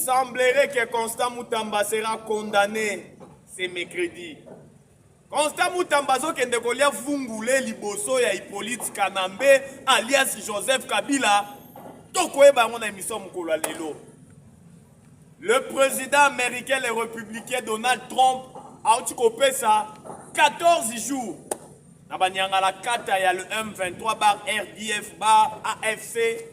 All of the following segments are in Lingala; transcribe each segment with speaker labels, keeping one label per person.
Speaker 1: semblerait que Constant Moutamba sera condamné ce mercredi. Constant Moutamba zokende kolia vungule liboso ya Hippolyte Kanambe alias Joseph Kabila tokoyeba ngona émission mukolo lelo. Le président américain et républicain Donald Trump a occupé ça 14 jours. Nabanyanga la kata ya le M23 bar RDF bar AFC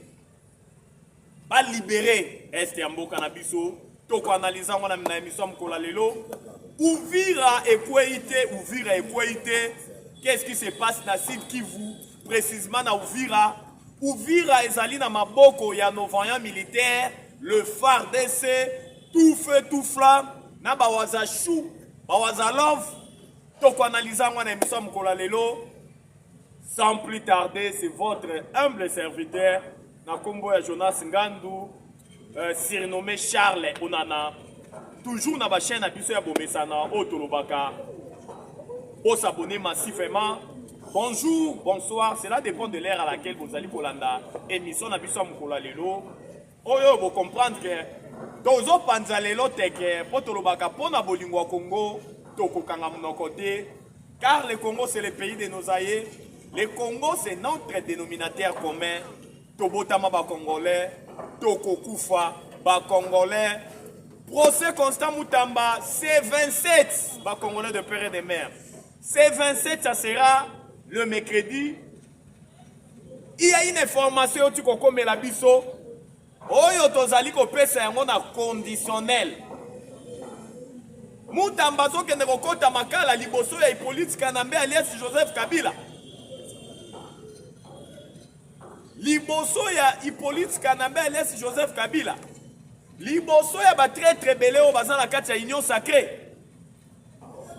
Speaker 1: ba libéré Est ya mboka na biso. Toko analyser ngona na émission mukolo lelo. Uvira Equaité, qu'est-ce qui se passe dans Sud Kivu, précisément dans Uvira? Uvira ezali na maboko ya novaya militaire, le FARDC, tout feu, tout flamme, na bawaza chou, bawaza love, toko analyser ngwana émission mukolo lelo. Sans plus tarder, c'est votre humble serviteur, na kombo ya Jonas Ngandu, surnommé Charles Onana. Toujours dans la chaîne Abisso ya Bomesana, Otolobaka. Pour s'abonner massivement. Bonjour, bonsoir. Cela dépend de l'ère à laquelle vous allez Kolanda. Émission Abisso Mukola Lelo. Oyo, vous comprendre que Tozo Panzalelo Teke, Potolobaka, Pona Bolingwa Congo, Toko Kangamuno côté. Car le Congo, c'est le pays de nos aïeux. Le Congo, c'est notre dénominateur commun. Tobotama ba Congolais, Toko Koufa ba Congolais. Procès Constant Moutamba, C27, va Congolais de père et de mère. C27, ça sera le mercredi. Il y a une information tu comprends mais la biso. Oyo tozali ko pesa yango na conditionnel. Moutamba zo kende kokota makala liboso ya Hippolyte Kanambe alias Joseph Kabila. Liboso ya Hippolyte Kanambe alias Joseph Kabila. Liboso ya ba très belé au bazan la kati ya union sacrée.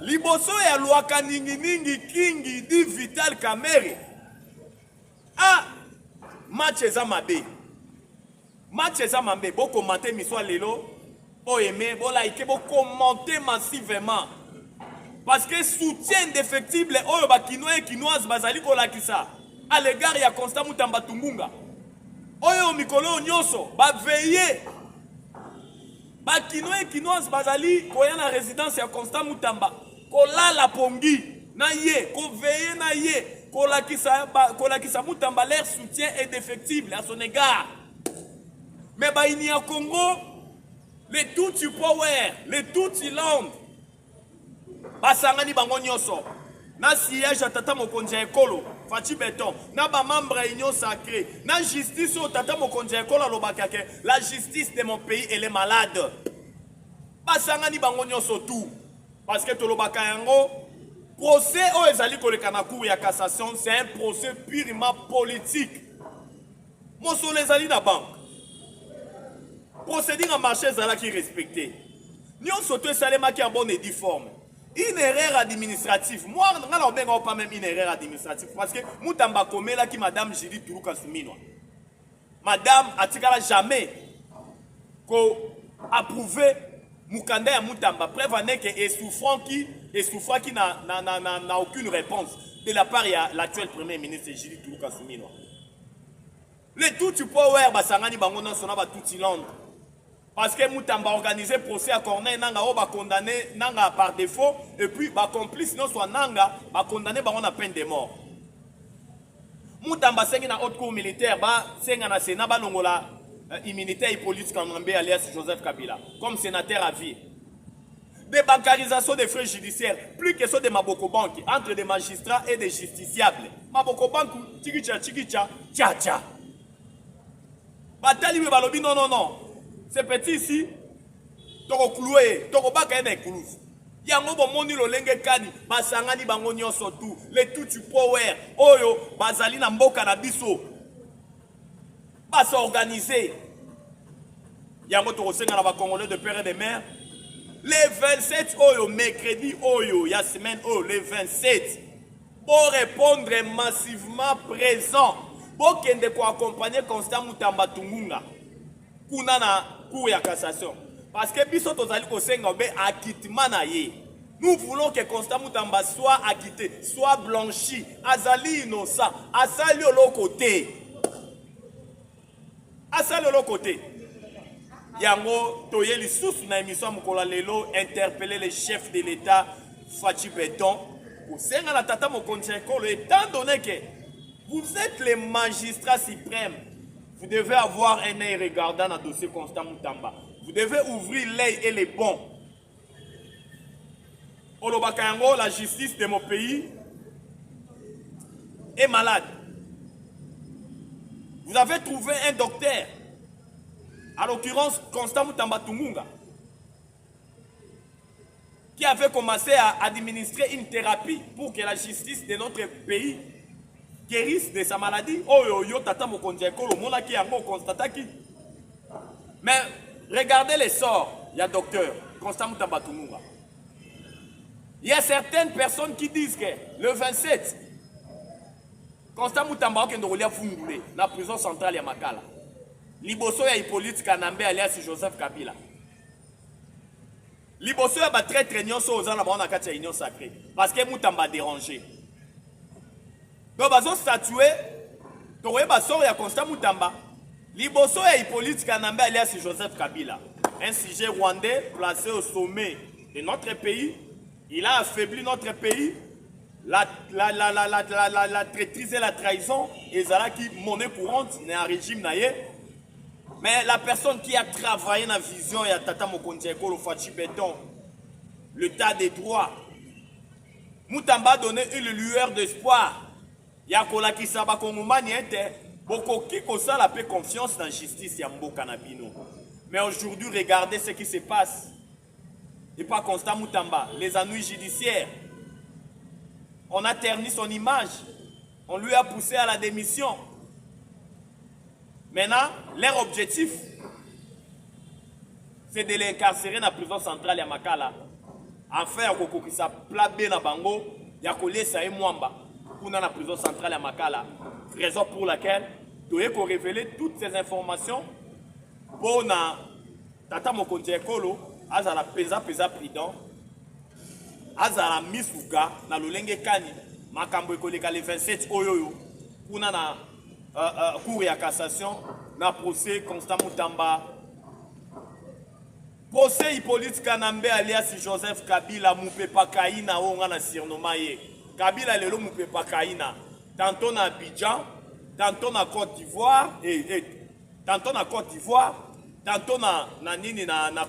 Speaker 1: Liboso ya Luaka Ningi Kingi di Vital Kamere. Ah, match eza mabe. Match eza mabe. Bo commenter miswa lelo. Bo aimer, bo like, bo commenter massivement. Parce que soutien indéfectible oyo ba kinois et kinoises bazali ko lakisa. À l'égard ya Constant Moutamba Tumbunga. Oyo mikolo nyonso ba veiller. Bakino et Kinoise Bazali, koya na résidence ya Constant Moutamba, kola la pongi, na ye, ko veye na ye, kola kisa Moutamba, leur soutien est défectible à son égard. Mais bah il y a Congo, les Tutsi Power, les Tutsi Land, basangani bango nyonso, na siège tata mokonzi ekolo, Fati Beton, na ba membre union sacrée, na justice au tata mokonzi ekolo lobakake, la justice de mon pays elle est malade. Basangani bango nyonso tout. Parce que tolobaka yango, procès o ezali koleka na cour ya cassation, c'est un procès purement politique. Moso les ali na banque. Procédure en marché ezala qui respecté. Nyonso to salema ki en bonne et due forme. Une erreur administrative. Moi, je ne sais pas même une erreur administrative. Parce que Moutamba Komela qui Madame Jiri Tourouka Soumino. Madame Atikala jamais approuvé Moukanda et Moutamba. Prévenez que les souffrants qui n'a aucune réponse de la part de l'actuel premier ministre Jiri Tourouka Soumino. Le tout tu peux voir Basangani Bangonan Sonaba Toutiland. Parce que Moutamba a organisé procès à Corneille, Nanga va condamné Nanga par défaut, et puis va complice, sinon soit Nanga va condamné par une peine de mort. Moutamba c'est une haute cour militaire, c'est un sénat, longola immunité Hippolyte Kanambe alias Joseph Kabila, comme sénateur à vie. Des bancarisations des frais judiciaires, plus que ceux de Maboko Bank, entre des magistrats et des justiciables. Maboko Bank, tchikicha, tcha tcha. Batali Balobi, non. C'est petit ici, toko cloué, toko baka ene clouze. Yango bomoni lo lenge kani, basangani bango nyonso tout, les Tutsi Power, oyo, bazali na mboka na biso. Basa organisé. Yango toko senga na ba Congolais de père et de mère. Les 27 oyo, mercredi oyo, ya semaine oyo, les 27. Pour répondre massivement présent. Pour kende ko accompagner Constant Moutamba Tumbunga. Kuna na cour ya cassation. Parce que biso tozali kosenga obe acquittement na ye. Nous voulons que Constant Moutamba soit acquitté, soit blanchi, azali innocent, asali au côté. Asali au côté. yango toye lisusu na émission mokola lelo interpeller les chefs de l'État Fachi Beton pour senga na tata mokonzi ekolo, étant donné que vous êtes les magistrats suprêmes, vous devez avoir un œil regardant dans le dossier Constant Moutamba. Vous devez ouvrir l'œil et les bons. Olobaka yango, la justice de mon pays est malade. Vous avez trouvé un docteur, à l'occurrence Constant Moutamba Tungunga, qui avait commencé à administrer une thérapie pour que la justice de notre pays guérisse de sa maladie. Oh yo tata mokonzi ekolo mona ki yango constataki. Mais regardez les sorts, il y a docteur Constant Moutamba Tungunga. Il y a certaines personnes qui disent que le 27, Constant Moutamba Okendorolia Fungoulé, la prison centrale ya Makala. Liboso ya Hippolyte Kanambe alias Joseph Kabila. Liboso ya ba très nyonso ozana ba na kati ya union sacrée parce que Moutamba dérangé. Donc bazo statuer toye ba sort ya Constant Moutamba. Liboso ya Hippolyte Kanambe alias Joseph Kabila. Un sujet rwandais placé au sommet de notre pays. Il a affaibli notre pays. La traîtrise et la trahison, et ça qui monnaie courante, n'est un régime naïe. Mais la personne qui a travaillé dans la vision, il y a Tata Mokonzi Ekolo Fachi Beton, le tas des droits. Moutamba a donné une lueur d'espoir. Il y a Kola qui s'aba Kongomani était beaucoup qui ça la paix confiance dans la justice Yambo Kanabino. Mais aujourd'hui, regardez ce qui se passe. Et pas Constant Moutamba, les ennuis judiciaires. On a terni son image. On lui a poussé à la démission. Maintenant, leur objectif, c'est de l'incarcérer dans la prison centrale à Makala. Enfin, il y a plabé na bango, il y a collé ça et Mwamba pour la prison centrale à Makala. Raison pour laquelle il faut révéler toutes ces informations pour na Tata Mokonzi Ekolo, azala pesa prudent. Azala misuga na lolenge kani makambo ekoleka le 27 oyoyo kuna na cour ya cassation na procès Constant Moutamba, procès Hippolyte Kanambe alias Joseph Kabila Mupepa Kaina onga na surnommé ye Kabila lelo Mupepa Kaina, tantôt na Abidjan, tantôt na Côte d'Ivoire tantôt na Côte d'Ivoire, tantôt na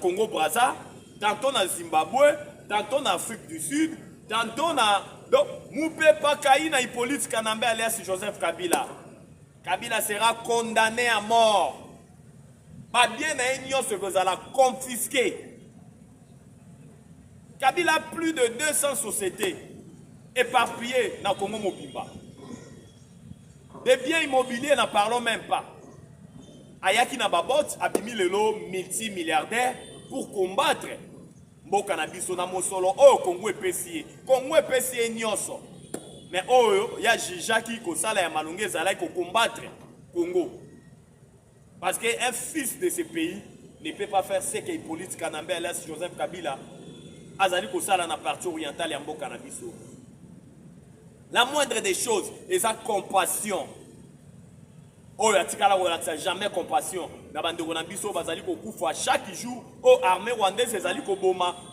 Speaker 1: Congo Brazza, tantôt na Zimbabwe, tantôt en Afrique du Sud, tantôt en... Donc, Mupepa Kaina Hippolyte Kanambe alias Joseph Kabila. Kabila sera condamné à mort. Pas bien à union ce que vous allez confisquer. Kabila a plus de 200 sociétés éparpillées dans le Congo Mobimba. Des biens immobiliers, n'en parlons même pas. Ayaki Nababot a mis le lot multimilliardaire pour combattre Mboka na biso na mosolo o Congo epesi nyonso. Mais oyo ya jijaki ko sala ya malunge zala ko combattre Congo. Parce que un fils de ce pays ne peut pas faire ce que Hippolyte Kanambe alias Joseph Kabila azali ko sala na partie orientale ya Mboka na biso. La moindre des choses est sa compassion. Oh, il jamais compassion. Chaque jour, oh, armée rwandaise,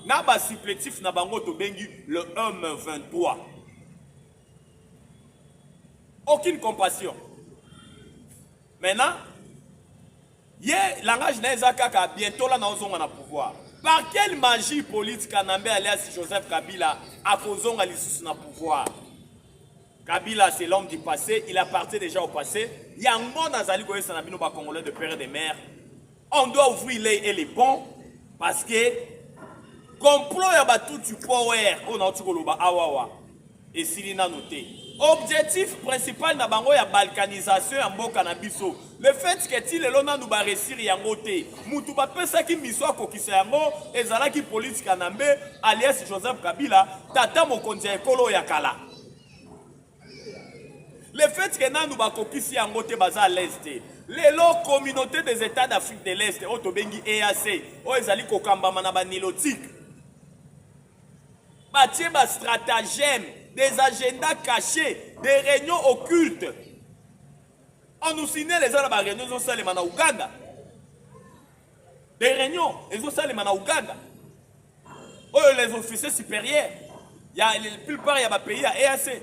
Speaker 1: n'a pas supplétif, n'a pas le M23. Aucune compassion. Maintenant, langage n'a bientôt là, nous avons pouvoir. Par quelle magie politique Kanambe alias Joseph Kabila a causé le pouvoir? Kabila, c'est l'homme du passé, il appartient déjà au passé. Il y a un monde dans Zali Goye Sanabino Congolais de père et de mère. On doit ouvrir les et les ponts parce que complot ya tout du power on a tout koloba awawa et s'il n'a noté. Objectif principal na bango ya balkanisation ya mboka na biso. Le fait que ti lelo na nous ba réussir yango te. Mutu ba pesa ki miswa ko kisa yango ezala ki politique Kanambe alias Joseph Kabila tata mokonzi ekolo ya kala. Le fait que nous avons copié en côté à l'Est, les communautés des États d'Afrique de l'Est, Otobengi EAC, Oezali Kokamba Manaba Nilotique, bâtir des stratagèmes, des agendas cachés, des réunions occultes. On nous signale les réunions au Ouganda. des réunions, ils ont ça les mana Ouganda. Oh, les officiers supérieurs, il y a la plupart il y a des pays à EAC.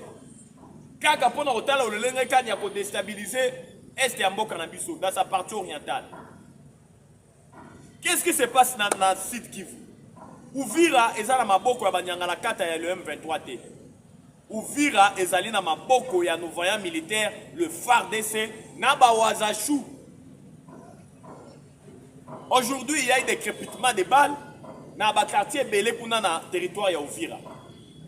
Speaker 1: Kaka pona otala o lelenge kanya ko déstabiliser est ya mboka na biso dans sa partie orientale. Qu'est-ce qui se passe dans le site Kivu? Uvira ezala maboko ya banyanga la kata ya le M23 T. Uvira ezali na maboko ya nos voyants militaires, le FARDC na ba Wazashu. Aujourd'hui, il y a eu des crépitements de balles dans le quartier Belé kuna na territoire ya Uvira.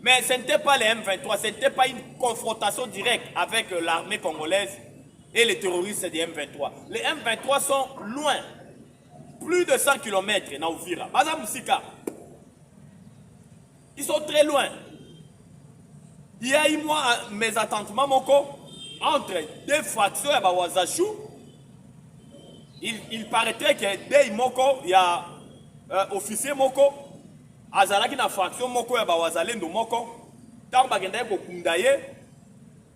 Speaker 1: Mais ce n'était pas les M23, ce n'était pas une confrontation directe avec l'armée congolaise et les terroristes des M23. Les M23 sont loin, plus de 100 km dans Uvira. Madame Moussika, ils sont très loin. Il y a eu moi mes attentements entre deux fractions à Wazashu. Il paraîtrait que dès Moko, il y a officier Moko. Azalaki na fraction moko ya bawazalendo moko tant bagenda ko kundaye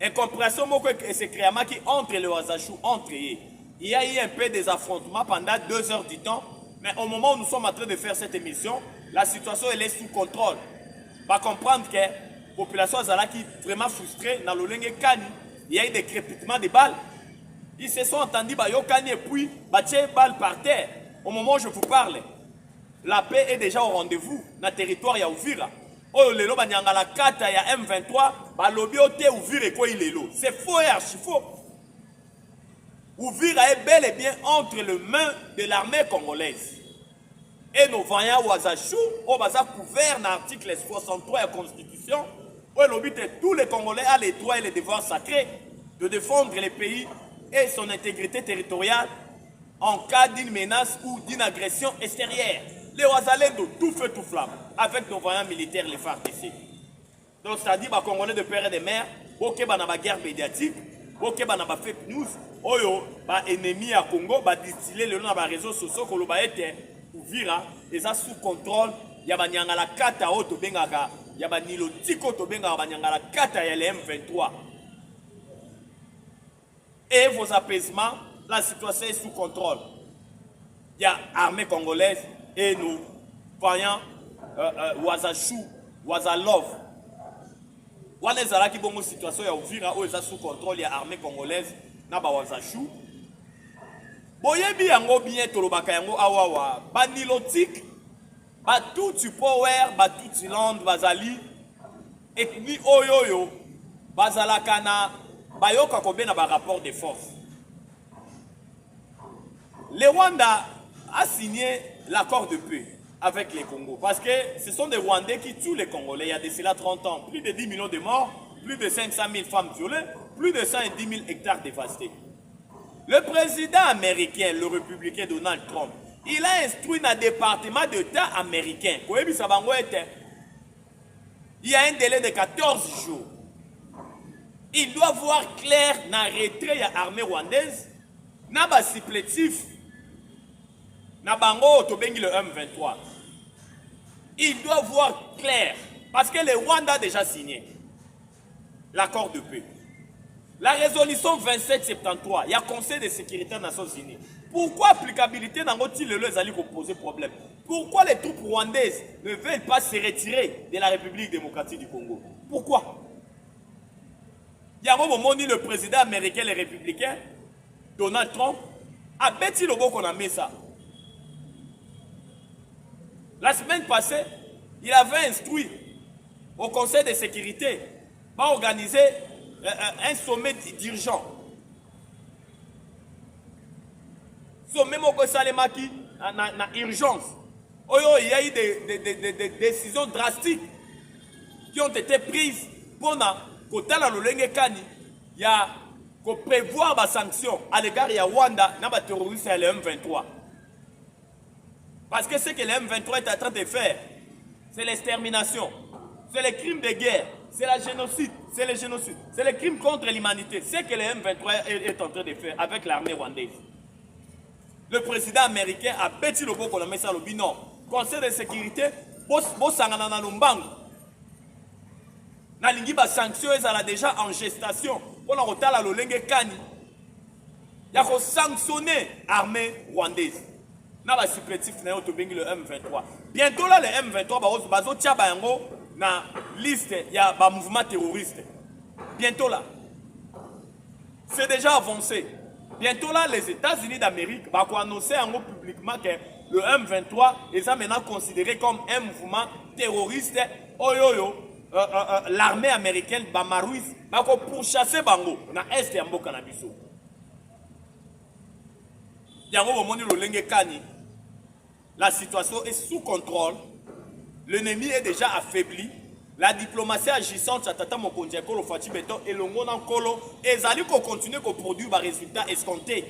Speaker 1: incompréhension moko se créamaki entre les Wazashu entre eux. Il y a eu un peu des affrontements pendant 2 heures du temps, mais au moment où nous sommes en train de faire cette émission, la situation elle est sous contrôle. Va comprendre que la population azalaki vraiment frustrée dans le lenge kani, il y a eu des crépitements de balles. Ils se sont entendus ba yokani et puis ba tie balles par terre. Au moment où je vous parle, la paix est déjà au rendez-vous dans le territoire ya Uvira. Oh lelo banyanga la kata ya M23, ba lobi ote Uvira ko ilelo. C'est faux et archi faux. Uvira est bel et bien entre les mains de l'armée congolaise. Et nos voyants Wazashu, au bazar couvert dans l'article 63 de la Constitution, où le but est tous les Congolais ont les droits et les devoirs sacrés de défendre le pays et son intégrité territoriale en cas d'une menace ou d'une agression extérieure. Les Wazalendo, tout feu, tout flamme, avec nos voyants militaires, les FARDC. Donc, c'est-à-dire, les Congolais de père et de mère, ok, dans la guerre médiatique, ok, dans la fake news, oyo, les ennemis à Congo, distiller le nom des réseaux sociaux, que l'on était Uvira, et ça sous contrôle, il y a la kata auto bengaga, il y a Nilo Tiko to bengaga, la kata ya les M23. Et vos apaisements, la situation est sous contrôle. Il y a l'armée congolaise et nous voyons Wazashu, Wazalov. Wanezala qui bongo situation ya Uvira où est sous contrôle, il y a l'armée congolaise na ba Wazashu. Boyebi yango bien tolobaka yango awawa ba nilotique ba tout power ba tout land bazali ethnie oyoyo bazalaka na bayoka kobena ba rapport de force. Le Rwanda a signé l'accord de paix avec les Congos parce que ce sont des Rwandais qui tuent les Congolais. Il y a de cela 30 ans, plus de 10 millions de morts, plus de 500 000 femmes violées, plus de 110 000 hectares dévastés. Le président américain, le républicain Donald Trump, il a instruit dans le département d'État américain. Il y a un délai de 14 jours. Il doit voir clair dans le retrait de l'armée rwandaise, dans le supplétif, dans le M23. Il doit voir clair, parce que le Rwanda a déjà signé l'accord de paix. La résolution 2773, il y a Conseil de sécurité des Nations Unies. Pourquoi l'applicabilité dans le les alliés poser problème? Pourquoi les troupes rwandaises ne veulent pas se retirer de la République démocratique du Congo? Pourquoi? Il y a un moment où le président américain et les républicains, Donald Trump, a bêti le beau qu'on a mis ça. La semaine passée, il avait instruit au Conseil de sécurité d'organiser un sommet d'urgence. Sommet Moko Salemaki, en urgence. Il y a eu des décisions drastiques qui ont été prises pour il y a prévoir des sanctions à l'égard de Rwanda et des terroristes et le M23. Parce que ce que le M23 est en train de faire, c'est l'extermination, c'est les crimes de guerre, c'est la génocide, c'est le génocide, c'est les crimes contre l'humanité. Ce que le M23 est en train de faire avec l'armée rwandaise. Le président américain a bêti le beau qu'on a mis ça au bilan. Conseil de sécurité, Bossangana na Lumbango. Nalingi ba sanction ezala déjà en gestation. Pour la rotala lo lenge kani. Ya ko sanctionner l'armée rwandaise. na ba supplétif na yo to bengi le M23. Bientôt là le M23 bazo tia ba yango na liste ya ba mouvement terroriste. Bientôt là. C'est déjà avancé. Bientôt là les États-Unis d'Amérique va annoncer publiquement que le M23 est maintenant considéré comme un mouvement terroriste. L'armée américaine Bamarouis va pourchasser Bango na est ya mboka na biso. La situation est sous contrôle. L'ennemi est déjà affaibli. La diplomatie agissante à Tata Mokonzi Ekolo Fachi Beton et le monde en colo et Zali qu'on continue qu'on produit des résultats escomptés.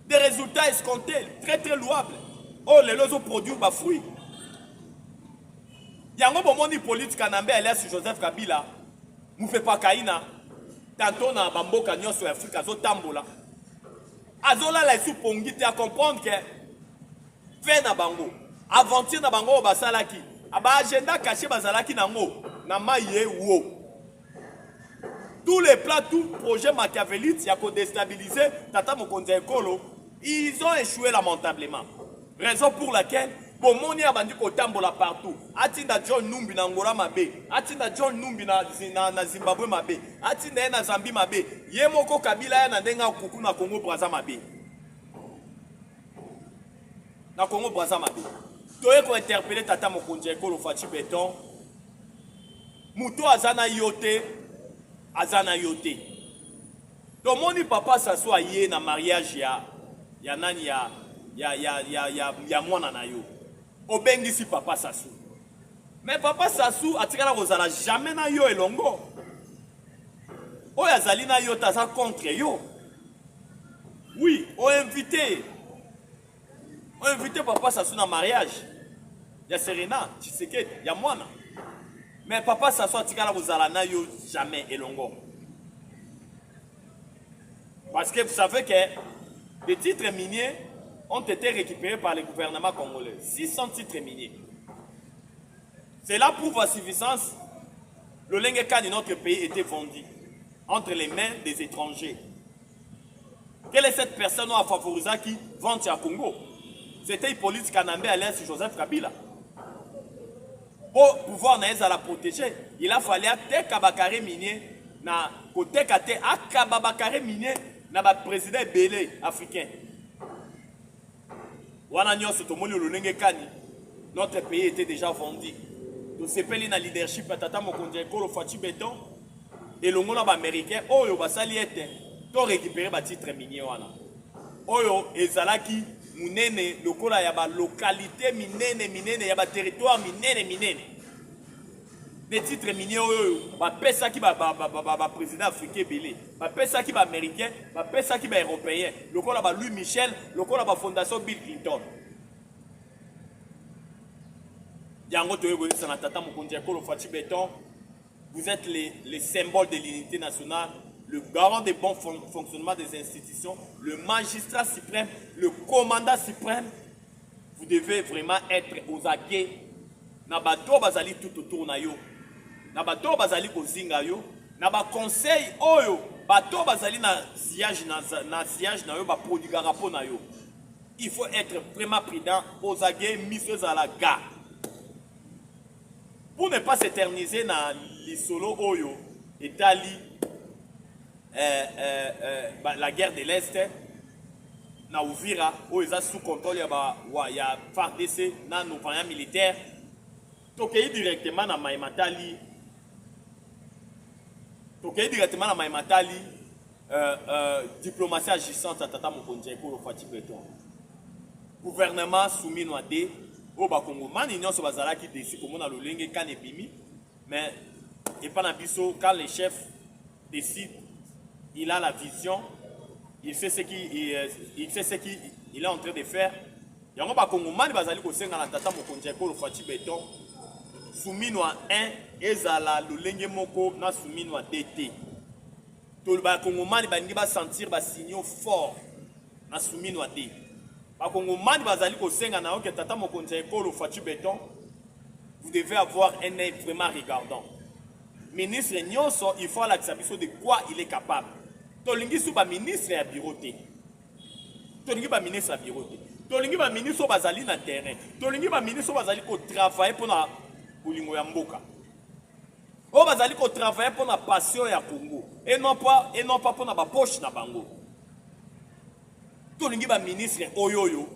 Speaker 1: Des résultats escomptés très très louables. Oh les lots produits des fruits. Yango bomoni politique kanambe alias Joseph Kabila. Nous fait pas kaina. Tantôt na bamboka nyonso Afrika zo tambola. Azola la sous pongi te à comprendre que fait na bango. Aventure na bango basalaki. Aba agenda caché bazalaki nango na maye wo. Tous les plans, tout projet machiavélique qui a déstabilisé Tata Mokonzi Ekolo, ils ont échoué lamentablement. Raison pour laquelle Bomoni a bandi ko tambola partout. Atinda John Numbi na Angola mabe, atinda John Numbi na Zimbabwe mabe, atinda na Zambie mabe. Yemoko Kabila ya na ndenga kuku na Congo Brazza mabe. Na Congo Brazza mabe. Toye ko interpeller Tata Mokonzi Ekolo Fachi Beton. Muto azana yote, azana yote. Donc moni papa s'assoit yé na mariage ya nani ya mwana na yo. Obengi si papa Sassou. Mais papa Sassou atikala kozala jamais na yo elongo. O yazali na yo taza contre yo. Oui, on invité papa Sassou na mariage. Ya Serena, Tshisekedi, ya mwana. Mais papa Sassou atikala kozala na yo jamais elongo. Parce que vous savez que les titres miniers ont été récupérés par le gouvernement congolais. 600 titres miniers. Cela prouve à suffisance le Lengekan de notre pays était vendu entre les mains des étrangers. Quelle est cette personne à favoriser qui vend à Congo? C'était Hippolyte Kanambe alias Joseph Kabila. Pour pouvoir la protéger, il a fallu que Kabakare minier na côté Kate Akabakare minier na ba président belé africain. Notre pays était déjà vendu. Donc c'est pas le leadership à Tata Mokonzi Ekolo Fachi Beton et le monde américain oyo basali ete to récupérer ba titre minier wana. Oyo ezalaki munene lokola ya ba localité minene ya ba territoire minene. Des titres miniers oyo ba pesa ki ba président africain belé, ba pesa ki ba américain, ba pesa ki ba européen, lokola ba Louis Michel, lokola ba fondation Bill Clinton. Yango toyo go na Tata Mokonzi Ekolo Fachi Beton, vous êtes les symboles de l'unité nationale, le garant des bons fonctionnements des institutions, le magistrat suprême, le commandant suprême. Vous devez vraiment être aux aguets. Na bato bazali tout autour na yo. Na bato bazali kozinga yo. Na ba conseil oyo bato bazali na siège na yo ba produire rapport na yo. Il faut être vraiment prudent aux aguets miseux à la gare. Pour ne pas s'éterniser dans l'isolo oyo Italie la guerre de l'Est na Uvira oyo eza sous contrôle ya FARDC na nos voyants militaires. Tokei directement na Maimatali. Diplomatie agissante à Tata Mokonzi Ekolo Fachi Beton. Gouvernement soumis à des au Bakongo. Mani nyonso bazalaki déçu comme on a le lenge kan epimi. Mais et pas na biso quand le chef décide, il a la vision, il sait ce qu'il est en train de faire. Yango Bakongo mani bazali ko senga na Tata Mokonzi Ekolo Fachi Beton. Souminwa 1 ezala lolenge moko na souminwa DT. To ba kongomani ba ngi ba sentir ba signaux forts na souminwa D. Ba kongomani bazali ko senga na oke Tata Mokonzi Ekolo Fachi Beton. Vous devez avoir un œil vraiment regardant. Ministre nyonso il faut l'acceptation de quoi il est capable. To lingi sou ba ministre ya bureauté. tolingi ba ministre bureau te tolingi ba ministre bazali na terrain tolingi ba ministre bazali ko travailler pour na bolingo ya mboka o bazali ko travailler pour na passion ya Congo et non pas pour na ba poche na bango tolingi ba ministre oyoyo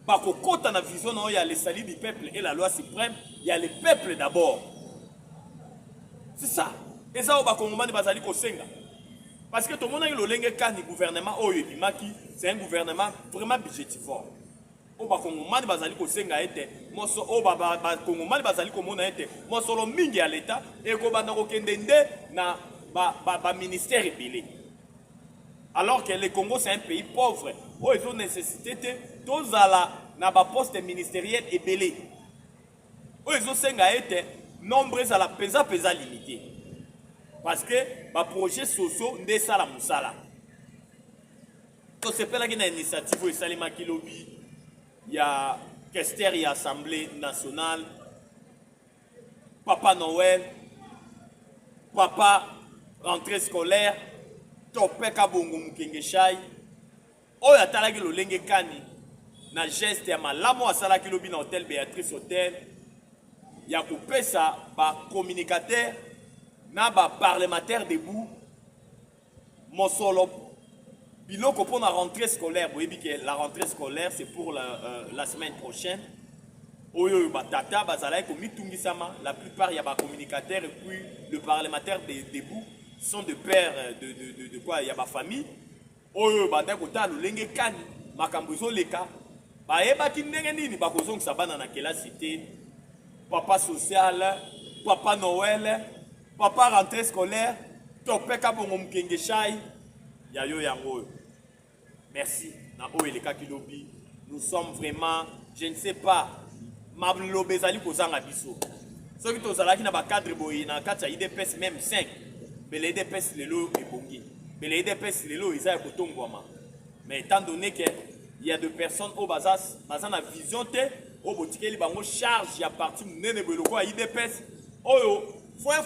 Speaker 1: ba kokota na vision na ya le salut du peuple et la loi suprême il y a le peuple d'abord c'est ça et ça ba kongomani bazali ko senga parce que tout le monde a le kani gouvernement oyo bimaki c'est un gouvernement vraiment budgétivore o ba kongomani bazali ko senga ete moso o ba kongomani bazali ko mona ete moso lo mingi ya l'état et ko banda ko kendende na ba ministère ébélé alors que le Congo c'est un pays pauvre où ils ont nécessité tous ala na ba poste ministériel ébélé où ils ont senga ete nombreux à la pesa limité parce que les projets sociaux ne sont pas musala. Donc c'est pas une initiative où Salima Kilobi, il y a Kester, il y a Assemblée nationale, Papa Noël, Papa rentrée scolaire, Topeka Bongo Mukengeshai, Oya Talagi Lolenge Kani, na geste ya malamu asala Kilobi na hôtel Béatrice Hôtel, il y a coupé ça par communicateur. Na ba parlementaire debout mon solo biloko pour la rentrée scolaire vous voyez que la rentrée scolaire c'est pour la semaine prochaine oyo batata bazala ko mitungisama la plupart ya ba communicateurs et puis le parlementaire debout sont de père de quoi ya ba famille oyo banda ko ta lolenge kani makambo zo leka ba eba ki ndenge nini ba kozong sabana na kelasi te papa social papa Noël Papa rentrée scolaire, Topeka Bongo Mukengeshai, Yayo Yango. Merci. Nous sommes vraiment, je ne sais pas, Mablo Bezali Kozanga Biso. Ceux qui sont là qui n'ont pas cadre boy, dans 4 IDPS même 5. Mais les IDPS lelo et bongi. Mais les IDPS lelo ils ont Kotongwama. Mais étant donné qu'il y a des personnes au Bazas, Bazan a vision te, au botiquet, ils ont charge à partir de Nenebeloko à IDPS. Oyo. Foin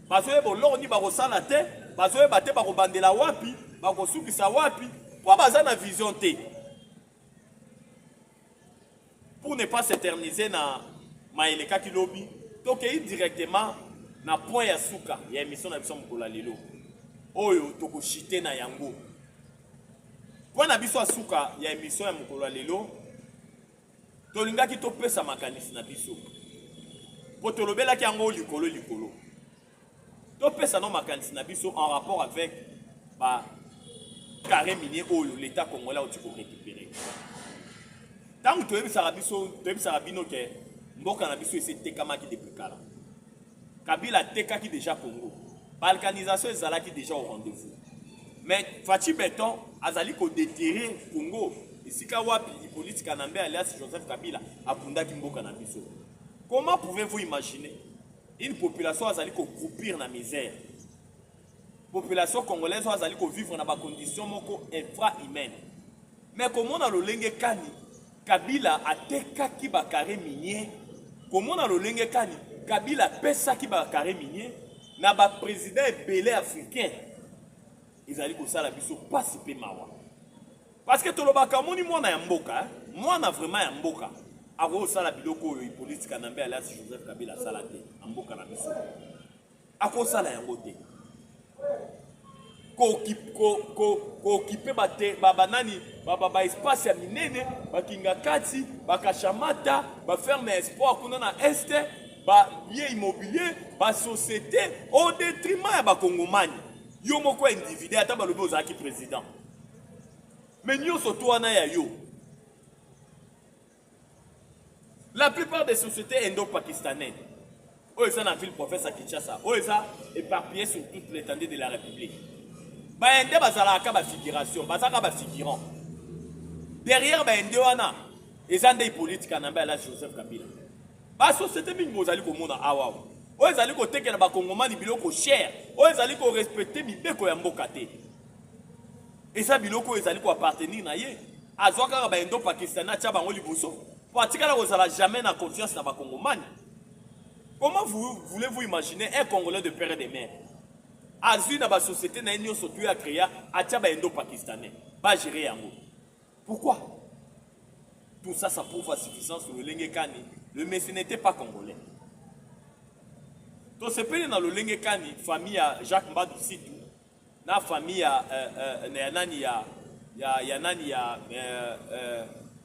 Speaker 1: bazoye boloni bakosala te bazoye bate bakobandela wapi bakosukisa wapi po baza na vision te pour ne pas s'éterniser na maeleka kilobi tokei directement na point ya suka ya émission na biso mokola lelo oyo tokoshite na yango point na biso suka ya émission ya mokola lelo tolingaki topesa makanisi na biso Potolobela ki ango likolo. To pesa no makanisi na biso en rapport avec ba carré minier oyo l'état congolais a tiko récupérer. Tant que tu es bino ke mboka na biso ese tekamaki depuis kala. Kabila tekaki déjà Congo. Balkanisation ezalaki déjà au rendez-vous. Mais Fachi Beton azali ko déterrer Congo. Isika wapi politique anambe alias Joseph Kabila apundaki mboka na biso. Comment pouvez-vous imaginer une population azali ko croupir na misère? Population congolaise azali ko vivre dans des conditions moko infra-humaines. Mais comment na lolenge kani Kabila ateka ki ba carré minier? Comment na lolenge kani Kabila pesa ki ba carré minier na ba président belé africain? Ils allaient ko sala biso pasi pe mawa. Parce que tolobaka moni mwana ya mboka, mwana vraiment ya mboka. Ako sala biloko oyo politique anambe alias Joseph Kabila sala te amboka na biso ako sala yango te ko kipe bate banani ba espace ya minene bakinga kati bakashamata ba ferme espoir kuna na este ba bien immobilier ba société au détriment ya ba kongomani yo moko individu ata balobi ozaki président mais nyonso to wana ya yo. La plupart des sociétés indo-pakistanaises, où ils sont dans la ville professeur Kinshasa, où ils sont éparpillés sur toute l'étendue de la République. Baïndé bazalaka ba figuration, bazalaka ba figurant. Derrière baïndé wana, ils ont des politiques en ambaye la Joseph Kabila. Ba société mingi bozali ko mona awa. Où ils allaient ko tekela ba kongomani biloko cher, où ils allaient ko respecter bibeko ya mboka te. Et ça biloko ils allaient ko appartenir na ye. Azwaka ba indo-pakistanais tia bango liboso. Pratika vous n'avez jamais na confiance dans les Congolais. Comment voulez-vous imaginer un Congolais de père et de mère? Azui na ba société na nyo surtout a créé atia ba indo-pakistanais. Ba gérer yango. Pourquoi? Tout ça, ça prouve à suffisance sur le Lengekani. Le Messie n'était pas congolais. Donc, c'est pas dans le Lengekani, famille à Jacques Mbadou Sitou, la famille à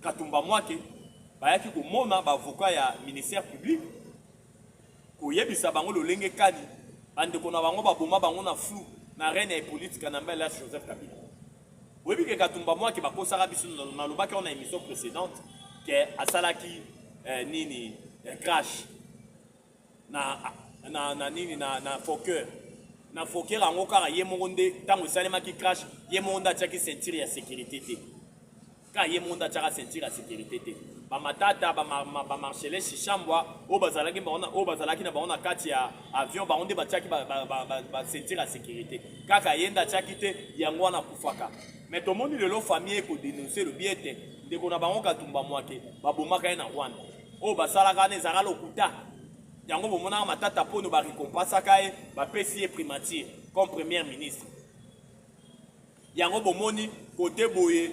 Speaker 1: Katumba Mwake, bayaki ko mona ba avocat ya ministère public. Ko yebisa bango le Lengekani, bande ko na bango ba boma bango na flou, na reine et politique na mbela Joseph Kabila. Oui, que Katumba Mwake ba ko sara biso na lobaki on a émission précédente que asalaki nini crash na nini na Fokker na Fokker ango kaka ye monde tango salema ki crash ye monde ataki ceinture ya sécurité te ka ye monde ataka ceinture ya sécurité te ba matata ba marchele shambwa o bazalaki na baona kati ya avion ba onde bataki ba ceinture ya sécurité kaka yenda ataki te yango na kufaka mais tout le monde le famille ko dénoncer le biete de ko na bango Katumba Mwake ba bomaka na Rwanda o basala kana ezaka lokuta yango bomona matata pono ba récompense kae ba pesi primature comme premier ministre yango bomoni côté boye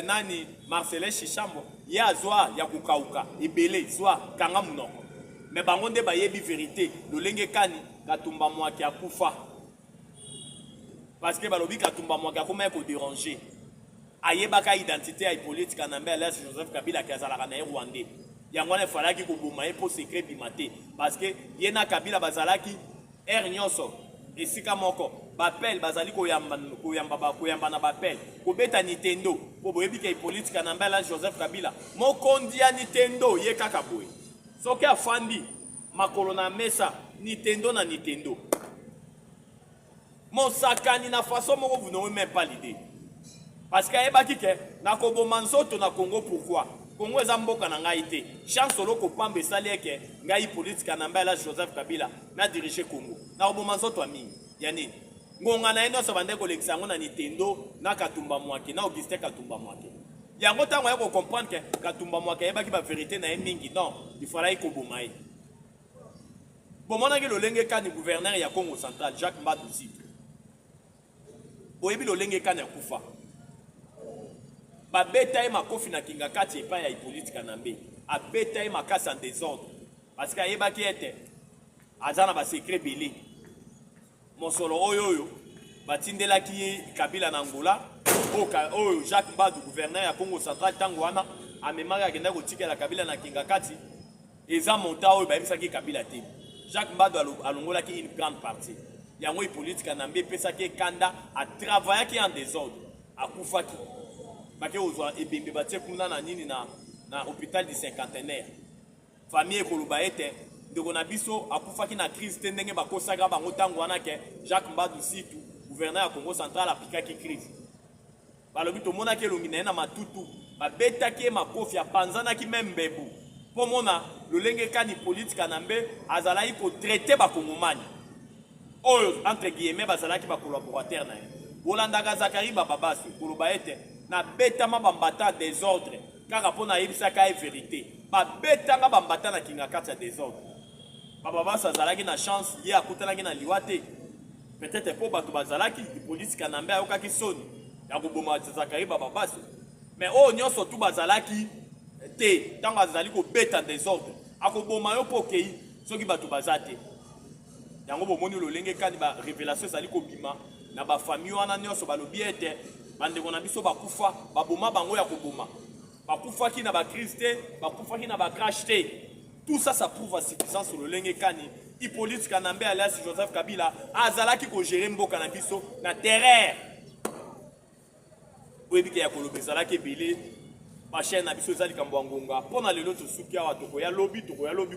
Speaker 1: nani Marcelin Chichambo ya zwa ya kukauka ebele zwa kanga munoko mais bango nde ba yebi vérité le Lengekani Katumba Mwake akufa parce que balobi Katumba Mwake akoma ko déranger ayebaka identité ya politique kanambe Alex Joseph Kabila ki azalaka na Rwandais yango ne falaki ko boma e po secret bimate parce que yena Kabila bazalaki nyonso esika moko bapel bazali ko yamba na bapel ko beta Nintendo po boyebi ke politique kanambe Alex Joseph Kabila mokondi ya Nintendo ye kaka boye soki afandi makolo na mesa Nintendo na Nintendo Monsakani na façon moko vous n'avez même pas l'idée. Parce que ayebaki ke na koboma nzoto na Congo pourquoi? Congo eza mboka na ngai te. Chance solo ko pambe sali ke ngai politique na mbela Joseph Kabila na diriger Congo. Na koboma nzoto mingi. Ya nini? Ngonga na eno so bande ko lekisa ngo na Nintendo na Katumba Mwake na Augustin Katumba Mwake. Yango tango ya ko comprendre ke Katumba Mwake ayebaki ba vérité na mingi non, il fallait ko boma ye. Bomona ke le Lengekani gouverneur ya Congo central Jacques Mbadou Sitou. Boyebi lo Lengekani akufa. Ba beta makofi na kinga kati epa ya politique na mbe. A beta makasi en désordre. Parce que ayebaki ete azana ba secret belé. Mosolo oyo batindelaki Kabila na Angola. Oyo Jacques Mbadou gouverneur ya Congo central tango wana amemaka akenda kotikela Kabila na kinga kati. Eza monta oyo bayebisaki Kabila te. Jacques Mbadou alongolaki une grande partie. Yango politique na mbe pesaki kanda a travaillaki en désordre akufaki bake ozwa ebembe batie kuna na nini na hôpital du cinquantenaire famille koloba ete ndeko na biso akufaki na crise te ndenge bakosaka bango tango wana ke Jacques Mbadou Sitou gouverneur ya Congo central apikaki crise balobi tomonaki elongi na ye na matutu babetaki ye makofi apanzanaki meme mbebu mpo mona lolengekani politique na mbe azalaki kotraite bakongomani oyo entre guillemets bazalaki ba collaborateur na ye bolandaka Zakari Bababasi koloba ete na betama bambata désordre kaka pona yebisaka ye vérité ba betanga bambata na kinga kati ya désordre Bababasi azalaki na chance ye akutanaki na liwa te peut-être po bato bazalaki politique na mbe ayokaki soni ya koboma Zakari Bababasi mais oyo nyonso tu bazalaki te ntango azali kobeta désordre akoboma yo mpo okei soki bato baza te yango bomoni lo Lengekani ba révélation ezali kobima na ba famille wana nyonso balobi ete bandeko na biso bakufa baboma bango ya koboma bakufaki na ba crise te bakufaki na ba crash te tout ça ça prouve à suffisance sur le Lengekani Hippolyte Kanambe alias Joseph Kabila azalaki ko gérer mboka na biso na terreur oyebi ke ya koloba ezalaki ebele bachaine na biso ezali kambo ya ngonga mpona lelo tosuki awa tokoya lobi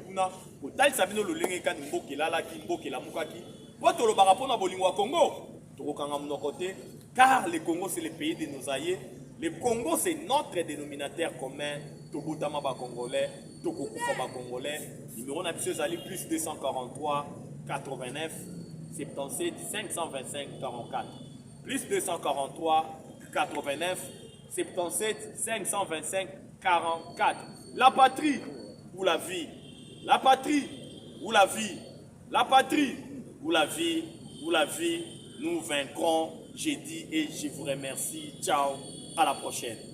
Speaker 1: kuna kotalisa bino lo Lengekani mboka elalaki mboka elamukaki po tolobaka mpona bolingo ya Congo tokokanga monoko te car le Congo c'est le pays de nos aïeux le Congo c'est notre dénominateur commun tobotama ba congolais tokokufa ba congolais numéro na biso ezali plus 243 89 77 525 44 plus 243 89 77 525 44. La patrie ou la vie, la patrie ou la vie, la patrie ou la vie pour la vie. Nous vaincrons, j'ai dit, et je vous remercie. Ciao, à la prochaine.